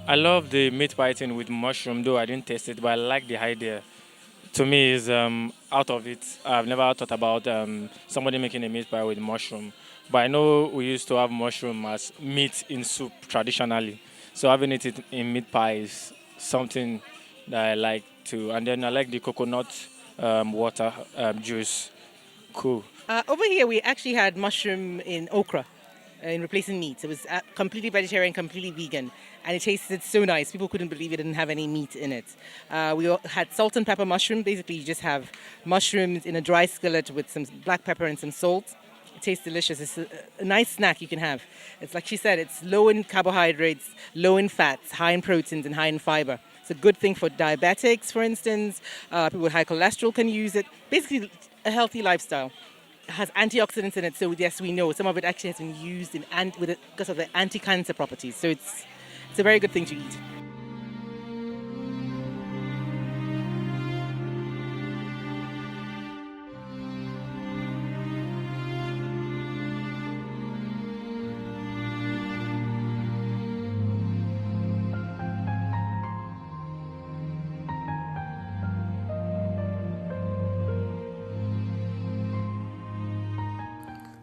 I love the meat pie thing with mushroom, though I didn't taste it, but I like the idea. To me, is out of it. I've never thought about somebody making a meat pie with mushroom, but I know we used to have mushroom as meat in soup traditionally. So having it in meat pie is something that I like too. And then I like the coconut water juice. Cool. Over here, we actually had mushroom in okra in replacing meat. It was completely vegetarian, completely vegan, and it tasted so nice. People couldn't believe it didn't have any meat in it. Had salt and pepper mushroom. Basically, you just have mushrooms in a dry skillet with some black pepper and some salt. It tastes delicious. It's a nice snack you can have. It's like she said, it's low in carbohydrates, low in fats, high in proteins, and high in fiber. It's a good thing for diabetics, for instance. People with high cholesterol can use it. Basically, a healthy lifestyle. It has antioxidants in it, so yes, we know some of it actually has been used because of the anti-cancer properties. So it's a very good thing to eat.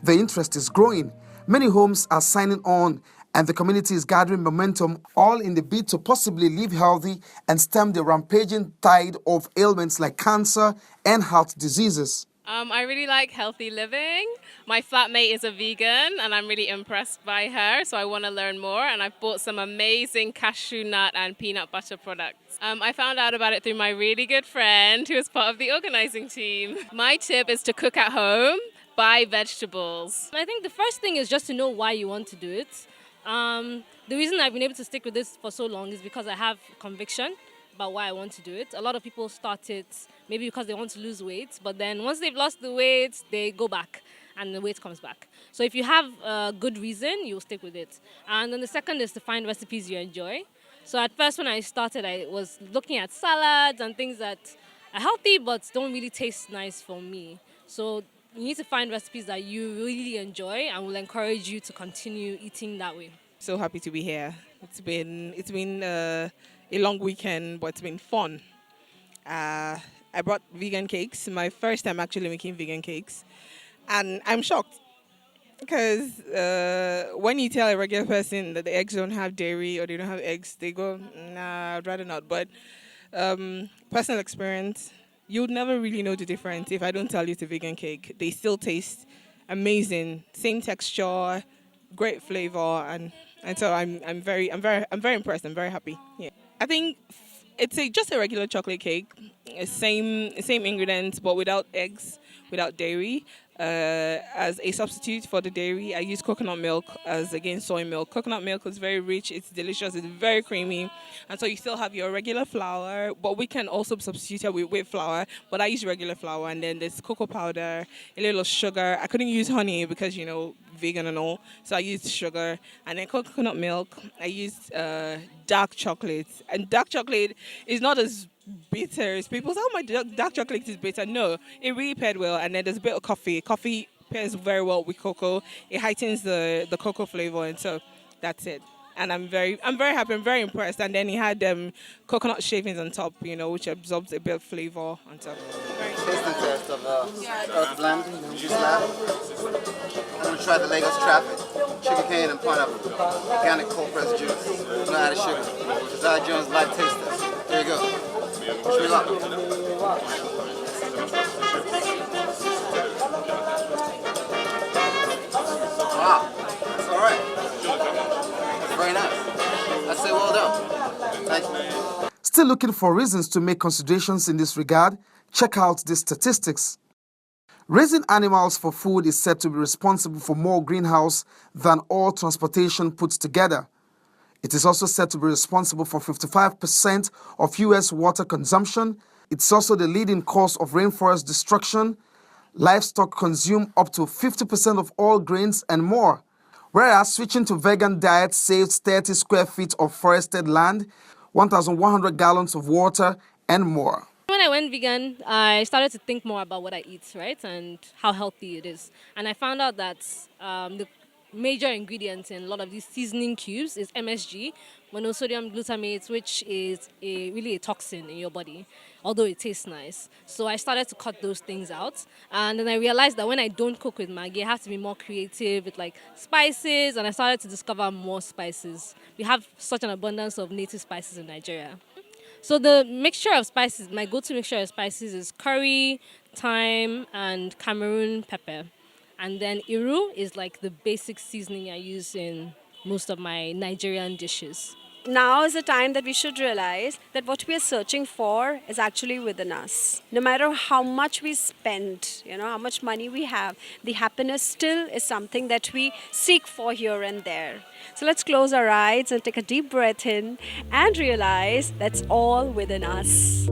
The interest is growing. Many homes are signing on, and the community is gathering momentum, all in the bid to possibly live healthy and stem the rampaging tide of ailments like cancer and heart diseases. I really like healthy living. My flatmate is a vegan and I'm really impressed by her, so I want to learn more. And I've bought some amazing cashew nut and peanut butter products. I found out about it through my really good friend who is part of the organizing team. My tip is to cook at home, buy vegetables. I think the first thing is just to know why you want to do it. The reason I've been able to stick with this for so long is because I have conviction about why I want to do it. A lot of people start it maybe because they want to lose weight, but then once they've lost the weight, they go back and the weight comes back. So if you have a good reason, you'll stick with it. And then the second is to find recipes you enjoy. So at first when I started, I was looking at salads and things that are healthy but don't really taste nice for me. So you need to find recipes that you really enjoy and will encourage you to continue eating that way. So happy to be here. It's been a long weekend, but it's been fun. I brought vegan cakes. My first time actually making vegan cakes, and I'm shocked because when you tell a regular person that the eggs don't have dairy or they don't have eggs, they go, "Nah, I'd rather not." But personal experience, you'd never really know the difference if I don't tell you it's a vegan cake. They still taste amazing, same texture, great flavor, and so I'm very impressed. I'm very happy. Yeah, I think it's just a regular chocolate cake, same ingredients but without eggs, without dairy. As a substitute for the dairy, I use coconut milk as against soy milk. Coconut milk is very rich, it's delicious, it's very creamy, and so you still have your regular flour, but we can also substitute it with wheat flour. But I use regular flour, and then there's cocoa powder, a little sugar. I couldn't use honey because vegan and all, so I used sugar, and then coconut milk. I used dark chocolate, and dark chocolate is not as bitter as people say. Oh, my dark chocolate is bitter. No, it really paired well, and then there's a bit of coffee. Coffee pairs very well with cocoa. It heightens the cocoa flavor, and so that's it. And I'm very happy. I'm very impressed. And then he had coconut shavings on top, which absorbs a bit of flavor on top. Tasting test of blend, juice lab. I'm going to try the Lagos traffic, sugar cane and pineapple, organic cold pressed juice, no added sugar. Josiah Jones live taste test. There you go. Wish me luck. Wow, that's all right. That's very nice. I say well done. Thank you. Still looking for reasons to make considerations in this regard? Check out the statistics. Raising animals for food is said to be responsible for more greenhouse than all transportation put together. It is also said to be responsible for 55% of U.S. water consumption. It's also the leading cause of rainforest destruction. Livestock consume up to 50% of all grains and more. Whereas switching to vegan diet saves 30 square feet of forested land, 1,100 gallons of water, and more. When I went vegan, I started to think more about what I eat, right, and how healthy it is. And I found out that major ingredient in a lot of these seasoning cubes is MSG, monosodium glutamate, which is really a toxin in your body, although it tastes nice. So I started to cut those things out. And then I realized that when I don't cook with Maggi, I have to be more creative with like spices, and I started to discover more spices. We have such an abundance of native spices in Nigeria. So the mixture of spices, my go-to mixture of spices is curry, thyme, and Cameroon pepper. And then iru is like the basic seasoning I use in most of my Nigerian dishes. Now is the time that we should realize that what we are searching for is actually within us. No matter how much we spend, how much money we have, the happiness still is something that we seek for here and there. So let's close our eyes and take a deep breath in and realize that's all within us.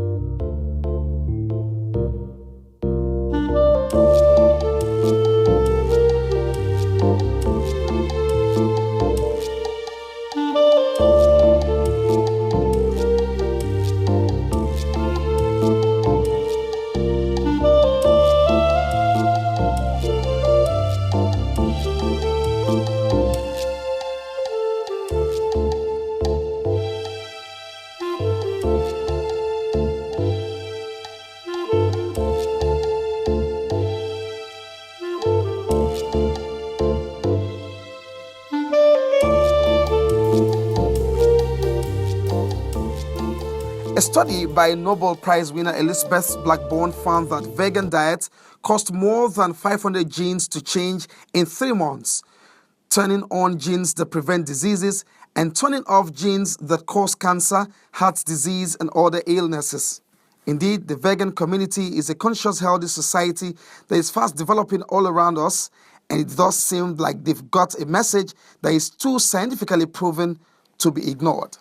A study by Nobel Prize winner Elizabeth Blackburn found that vegan diets cost more than 500 genes to change in 3 months, turning on genes that prevent diseases and turning off genes that cause cancer, heart disease, and other illnesses. Indeed, the vegan community is a conscious, healthy society that is fast developing all around us, and it does seem like they've got a message that is too scientifically proven to be ignored.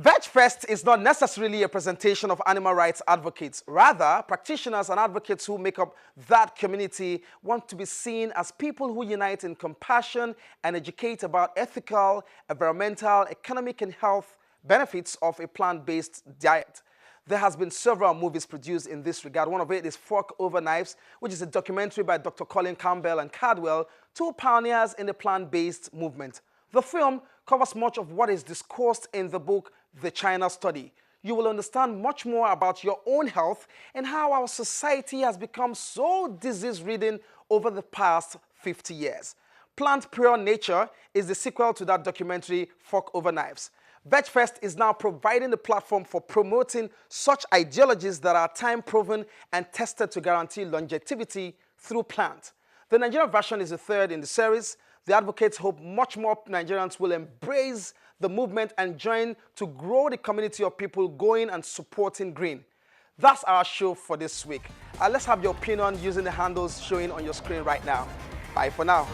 VegFest is not necessarily a presentation of animal rights advocates. Rather, practitioners and advocates who make up that community want to be seen as people who unite in compassion and educate about ethical, environmental, economic, and health benefits of a plant-based diet. There has been several movies produced in this regard. One of it is Fork Over Knives, which is a documentary by Dr. Colin Campbell and Cardwell, 2 pioneers in the plant-based movement. The film covers much of what is discussed in the book The China Study. You will understand much more about your own health and how our society has become so disease-ridden over the past 50 years. Plant Pure Nature is the sequel to that documentary, Fork Over Knives. VegFest is now providing a platform for promoting such ideologies that are time-proven and tested to guarantee longevity through plant. The Nigerian version is the 3rd in the series. The advocates hope much more Nigerians will embrace the movement and join to grow the community of people going and supporting green. That's our show for this week. Let's have your opinion using the handles showing on your screen right now. Bye for now.